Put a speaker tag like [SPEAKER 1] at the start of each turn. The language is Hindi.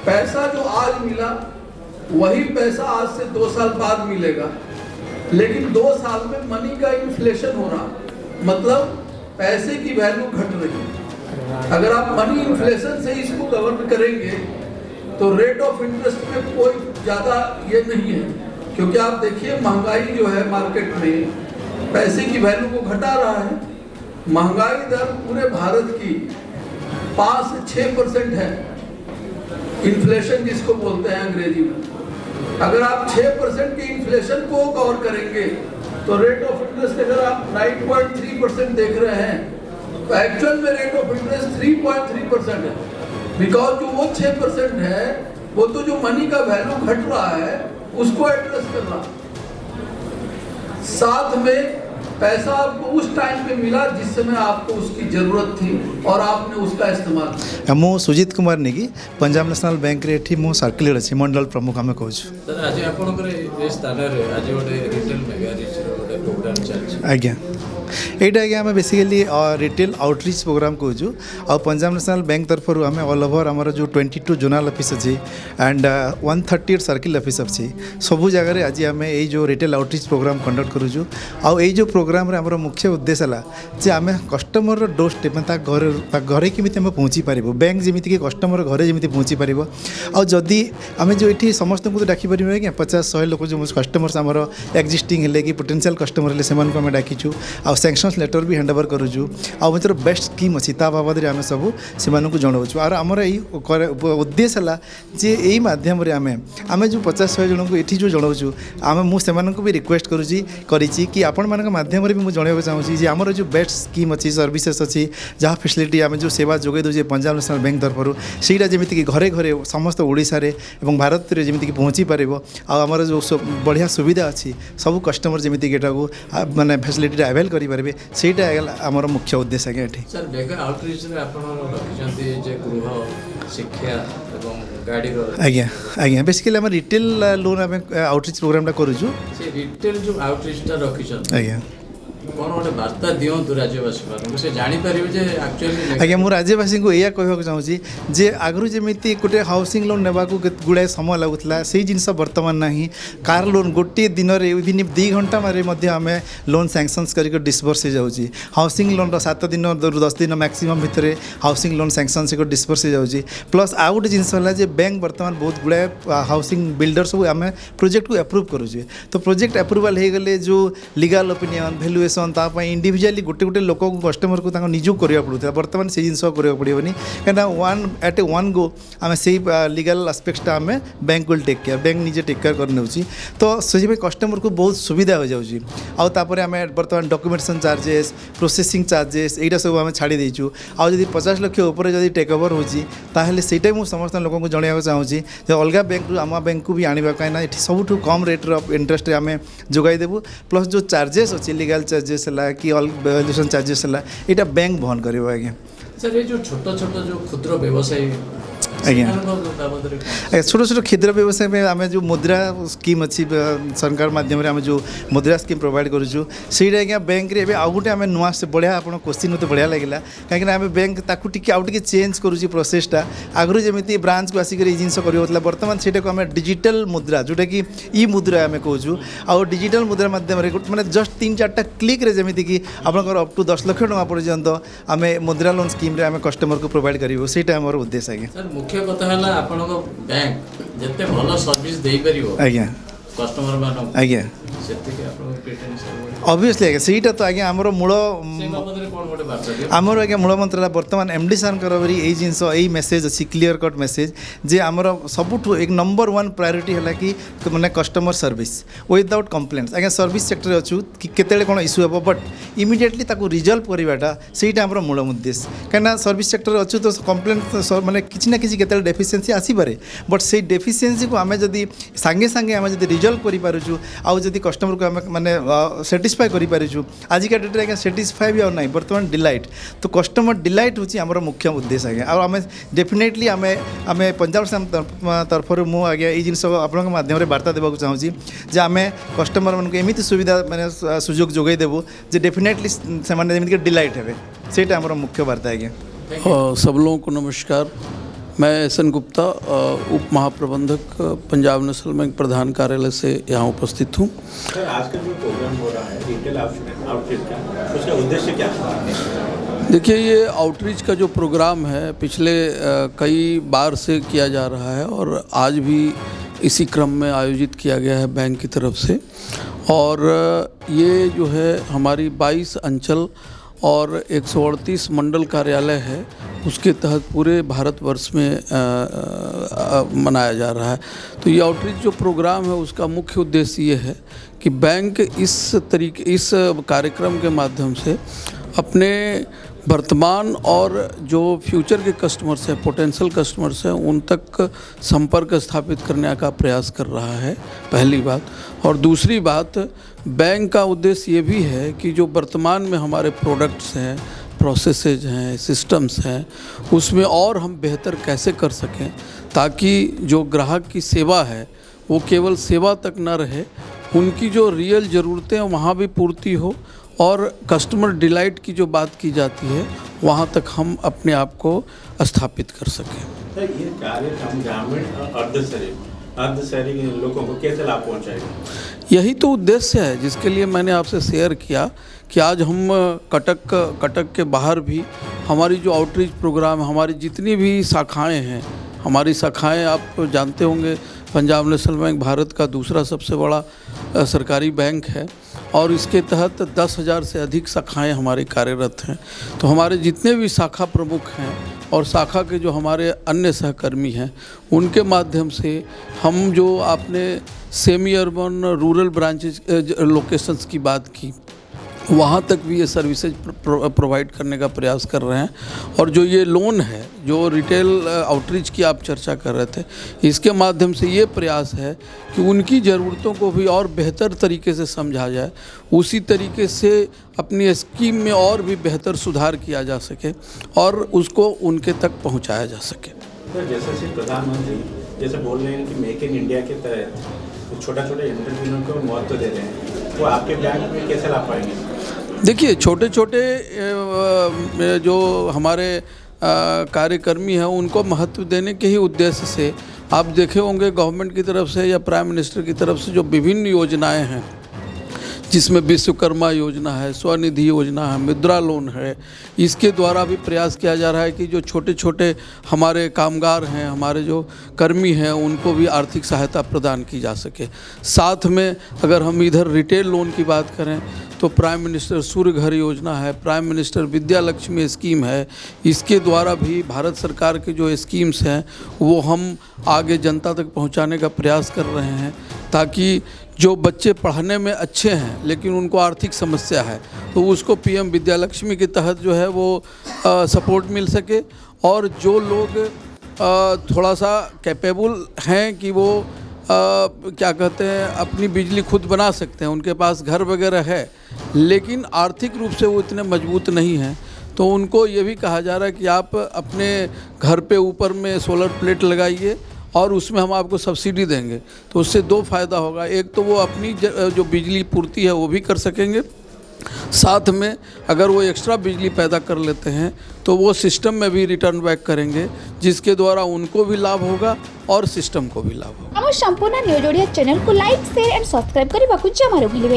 [SPEAKER 1] पैसा जो आज मिला वही पैसा आज से 2 साल बाद मिलेगा, लेकिन 2 साल में मनी का इन्फ्लेशन हो रहा, मतलब पैसे की वैल्यू घट रही है। अगर आप मनी इन्फ्लेशन से इसको गवर्न करेंगे तो रेट ऑफ इंटरेस्ट में कोई ज़्यादा ये नहीं है, क्योंकि आप देखिए महंगाई जो है मार्केट में पैसे की वैल्यू को घटा रहा है। महंगाई दर पूरे भारत की 5 से 6% है, इन्फ्लेशन जिसको बोलते हैं अंग्रेजी में। अगर आप 6% के इन्फ्लेशन को कवर करेंगे तो रेट ऑफ इंटरेस्ट अगर आप 9.3% देख रहे हैं तो एक्चुअल में रेट ऑफ इंटरेस्ट 3.3% है, बिकॉज जो वो 6% है वो तो जो मनी का वैल्यू घट रहा है उसको एड्रेस कर रहा। साथ में पैसा आपको उस टाइम पे मिला जिस समय आपको उसकी जरूरत थी और आपने उसका इस्तेमाल किया।
[SPEAKER 2] मु सुजीत कुमार नेगी पंजाब नेशनल बैंक रे एठी मो सर्किल अछि मंडल प्रमुख हमें कहू।
[SPEAKER 3] सर आज आपनकर ए स्थान रे आज गोटे रिटेल मेगा रिच रो गोटे प्रोग्राम चलछि।
[SPEAKER 2] आज्ञा एटा आज्ञा आम बेसिकली रिटेल आउटरीच प्रोग्राम कहूँ आ पंजाब नेशनल बैंक तरफ आम ऑल ओवर आमर जो 22 जोनल ऑफिस अच्छी एंड 138 सर्किल ऑफिस अच्छी सबू जगह आज आम ये जो रिटेल आउटरीच प्रोग्राम कंडक्ट करूँ। आउ जो प्रोग्राम आमर मुख्य उद्देश्य है जे आम कस्टमर डोर स्टेप में घरे केमी आम पहुँची पारू, बैंक जमी कि कस्टमर घरे जमी पहुँची पार। आदि आम जो ये समस्त को डाक पार आज्ञा 50-100 लोक जो कस्टमर्स आमर एक्जिस्टिंग है कि पोटेंशियल कस्टमर है से डाकिचु आ सैंक्शन्स लेटर भी हैंड ओवर करूँ। आर बेस्ट स्कीम अच्छी बाबद आम सब से जनाऊँ। और आमर ये उद्देश्य है जे यही मध्यम आम जो 50-100 जन को ये जो जनाऊँ आम मुझे भी रिक्वेस्ट करुँची कि आपण मान माध्यम भी मुझे जनवाक चाहूँगी आमर जो बेस्ट स्कीम अच्छी सर्विसेस अच्छी जहाँ फैसिलिटी आम जो सेवा जोगे दूचे पंजाब नेशनल बैंक तरफ सहीटा जमीक घरे घरे समस्त ओडिशा रे एवं भारत में जमीक पहुँची पार। आमर जो बढ़िया सुविधा अच्छी सब कस्टमर जमीक एटा को माने फैसिलिटी अवेल करेंगे ସେଇଟା ଆମର ମୁଖ୍ୟ ଉଦ୍ଦେଶ୍ୟ ଆଜ୍ଞା ଏଠି।
[SPEAKER 3] सर मेगा आउटरीच रे आपण रखिसंती जे गृह शिक्षा एवं गाड़ी रो
[SPEAKER 2] आज्ञा आज्ञा बेसिकली हम रिटेल लोन आम आउटरीच प्रोग्रामटा करूँ।
[SPEAKER 3] से रिटेल जो आउटरीच टा रखिसंती
[SPEAKER 2] आज्ञा
[SPEAKER 3] कौन गोटे बार्ता दिंतु राज्यवासी से जापर जे एक्चुअली
[SPEAKER 2] आज्ञा मुझे राज्यवासी को यह कहवाक चाहूँगी जे आगु जमी गोटे हाउसिंग लोन ने गुड़ाए समय लगुला से जिनस बर्तमान ना कार लोन गोटे दिन में इवन 2 घंटा मारे आम लोन सैंक्शन्स कर डिस्बर्स हो जाऊँगी। हाउसिंग लोन 7 दिन 10 दिन मैक्सिमम भितर हाउसिंग लोन सैंक्शन्स को डिस्बर्स हो जाऊँगी। प्लस आउ गोटे जिनस है बैंक बर्तमान बहुत गुड़ाए हाउसिंग बिल्डर सब आम प्रोजेक्ट को एप्रूव करुचे। तो प्रोजेक्ट एप्रूवाल हो गले जो लीगल ओपिनियन भैल्युएसन इंडिविजुअली गोटे गोटे लोक कस्टमर को निजुक करा पड़ूला बर्तमान से जिन करा पड़ोनी कहीं वन गो आम से लीगल आस्पेक्टा आम bank will take care bank निजे टेक केयर कर नौची। तो से कस्टमर को बहुत सुविधा हो जाऊँगी। आउे आम बर्तमान डॉक्यूमेंटेशन चार्जेस प्रोसेसिंग चार्जेस यहाँ सब आम छाड़ी देचु। आउ जब 50 लाख ऊपर जब टेक ओवर होता से मुझे समस्त लोक को जनवाक चाहूँगी अलग बैंक आम बैंक को भी आने कहीं ये सबुठ कम रेट्र इंटरेस्ट आम जोगाईदेबू। प्लस जो चार्जेस अच्छी लीगल चार्जेस है कि वैल्यूएशन चार्जेस है यहाँ बैंक बहन कर। आज्ञा
[SPEAKER 3] सर ये जो छोटा छोटा जो क्षुद्र व्यवसायी
[SPEAKER 2] आज्ञा छोट छोट क्षुद्र व्यवसाय में आम जो मुद्रा स्कीम अच्छी सरकार माध्यम आम जो मुद्रा स्कीम प्रोवाइड करूँ से आज्ञा बैंक रे आउ गोटे आम नुआ से बढ़िया आप क्वेश्चन मत बढ़िया लगे कहीं आम बैंक ताकू टी चेंज करुँच प्रोसेसटा आगु जमी ब्रांच को आसिक जिनस कर बर्तमान से आम डिजिटल मुद्रा जोटा कि ई मुद्रा आम कहूँ आउ डिजिटल मुद्रा माध्यम मैंने जस्ट 3-4टा क्लिक रे जमी कि आपंकर अप टू 10 लाख टका पर्यंत आम मुद्रा लोन स्कीम आम कस्टमर को प्रोवाइड करूँ से आम उद्देश्य। आज्ञा
[SPEAKER 3] मुख्य कथा है आपण बैंक जिते भल सर्विस दे पारिबो
[SPEAKER 2] आज्ञा
[SPEAKER 3] कस्टमर मान
[SPEAKER 2] आज्ञा ऑब्वियसली आज्ञा सहीटा तो आज्ञा आमर मूल आमर आज्ञा मूल मंत्र है बर्तमान एमडी सार यही जिनस यही मेसेज अच्छी क्लीयर कट मेसेज जे आमर सबुठ एक नंबर 1 प्रायोरीटी है कि मैंने कस्टमर सर्विस विदाउट कंप्लेंट्स आज्ञा सर्विस सेक्टर अच्छु कि केतेले कौन इश्यू हे बट इमिडिएटली ताकू रिजल्व करवाटा सेटा आमर मूल उद्देश्य कहीं सर्विस सेक्टर अच्छु तो कंप्लेंट माने किसी ना किसी केतेले डेफिशिएंसी आसीपारे बट से डेफिशिएंसी को आम जदि सांगे सांगे आम जदि रिजल्व करूँ आउ जदि कस्टमर को आम माने सेटिस्फाई करूँ आजिका डेट्रे आज्ञा सेटिस्फाई भी ना बर्तमान डिलाइट तो कस्टमर डिलाइट हूँ आमर मुख्य उद्देश्य आज्ञा आम डेफिनेटली आम आम पंजाब तरफ मु आज्ञा ये जिन आपण माध्यम बार्ता देवाक चाहूँगी जे आम कस्टमर मान एमती सुविधा माने सुजोग जोगेदेबू जे डेफिनेटली से डिलाइट हे से मुख्य बार्ता आज्ञा।
[SPEAKER 4] सब लोगों को नमस्कार।
[SPEAKER 1] मैं एस.एन. गुप्ता उप महाप्रबंधक पंजाब नेशनल बैंक प्रधान कार्यालय से यहाँ उपस्थित हूँ।
[SPEAKER 4] सर, आज का जो प्रोग्राम हो रहा है रिटेल आउटरीच का, उसका उद्देश्य क्या है?
[SPEAKER 1] देखिए, ये आउटरीच का जो प्रोग्राम है पिछले कई बार से किया जा रहा है और आज भी इसी क्रम में आयोजित किया गया है बैंक की तरफ से। और ये जो है हमारी 22 अंचल और 138 मंडल कार्यालय है, उसके तहत पूरे भारतवर्ष में मनाया जा रहा है। तो ये आउटरीच जो प्रोग्राम है उसका मुख्य उद्देश्य ये है कि बैंक इस कार्यक्रम के माध्यम से अपने वर्तमान और जो फ्यूचर के कस्टमर्स हैं, पोटेंशियल कस्टमर्स हैं, उन तक संपर्क स्थापित करने का प्रयास कर रहा है, पहली बात। और दूसरी बात, बैंक का उद्देश्य ये भी है कि जो वर्तमान में हमारे प्रोडक्ट्स हैं, प्रोसेसेज हैं, सिस्टम्स हैं, उसमें और हम बेहतर कैसे कर सकें ताकि जो ग्राहक की सेवा है वो केवल सेवा तक न रहे, उनकी जो रियल ज़रूरतें हैं वहाँ भी पूर्ति हो और कस्टमर डिलाइट की जो बात की जाती है वहाँ तक हम अपने आप को स्थापित कर सकें।
[SPEAKER 4] सर, ये कार्यक्रम ग्रामीण अर्धशहरी लोगों को कैसे लाभ पहुँचाएगा?
[SPEAKER 1] यही तो उद्देश्य है जिसके लिए मैंने आपसे शेयर किया कि आज हम कटक के बाहर भी हमारी जो आउटरीच प्रोग्राम, हमारी जितनी भी शाखाएं हैं, हमारी शाखाएं आप जानते होंगे, पंजाब नेशनल बैंक भारत का दूसरा सबसे बड़ा सरकारी बैंक है और इसके तहत 10,000 से अधिक शाखाएं हमारे कार्यरत हैं। तो हमारे जितने भी शाखा प्रमुख हैं और शाखा के जो हमारे अन्य सहकर्मी हैं, उनके माध्यम से हम जो आपने semi urban rural branches locations की बात की, वहाँ तक भी ये सर्विसेज प्रोवाइड करने का प्रयास कर रहे हैं। और जो ये लोन है, जो रिटेल आउटरीच की आप चर्चा कर रहे थे, इसके माध्यम से ये प्रयास है कि उनकी ज़रूरतों को भी और बेहतर तरीके से समझा जाए, उसी तरीके से अपनी स्कीम में और भी बेहतर सुधार किया जा सके और उसको उनके तक पहुँचाया जा सके।
[SPEAKER 4] सर, जैसे प्रधानमंत्री जैसे बोल रहे हैं कि मेक इन इंडिया के तहत छोटा एंटरप्रेन्योर को महत्व दे रहे हैं, तो आपके बैंक में कैसे ला पाएंगे?
[SPEAKER 1] देखिए, छोटे जो हमारे कार्यकर्मी हैं उनको महत्व देने के ही उद्देश्य से आप देखे होंगे गवर्नमेंट की तरफ से या प्राइम मिनिस्टर की तरफ से जो विभिन्न योजनाएं हैं, जिसमें विश्वकर्मा योजना है, स्वनिधि योजना है, मुद्रा लोन है, इसके द्वारा भी प्रयास किया जा रहा है कि जो छोटे छोटे हमारे कामगार हैं, हमारे जो कर्मी हैं, उनको भी आर्थिक सहायता प्रदान की जा सके। साथ में अगर हम इधर रिटेल लोन की बात करें तो प्राइम मिनिस्टर सूर्य घर योजना है, prime minister Vidya Lakshmi scheme है, इसके द्वारा भी भारत सरकार के जो स्कीम्स हैं वो हम आगे जनता तक पहुंचाने का प्रयास कर रहे हैं ताकि जो बच्चे पढ़ने में अच्छे हैं लेकिन उनको आर्थिक समस्या है तो उसको पीएम विद्या लक्ष्मी के तहत जो है वो सपोर्ट मिल सके। और जो लोग थोड़ा सा कैपेबल हैं कि वो क्या कहते हैं अपनी बिजली खुद बना सकते हैं, उनके पास घर वगैरह है लेकिन आर्थिक रूप से वो इतने मजबूत नहीं हैं, तो उनको ये भी कहा जा रहा है कि आप अपने घर पे ऊपर में सोलर प्लेट लगाइए और उसमें हम आपको सब्सिडी देंगे। तो उससे दो फ़ायदा होगा, एक तो वो अपनी जो बिजली पूर्ति है वो भी कर सकेंगे, साथ में अगर वो एक्स्ट्रा बिजली पैदा कर लेते हैं तो वो सिस्टम में भी रिटर्न बैक करेंगे, जिसके द्वारा उनको भी लाभ होगा और सिस्टम को भी लाभ होगा।
[SPEAKER 5] आम संपूर्ण न्यूज ओडिया चैनल को लाइक शेयर एंड सब्सक्राइब करने को जमा भूलिबे।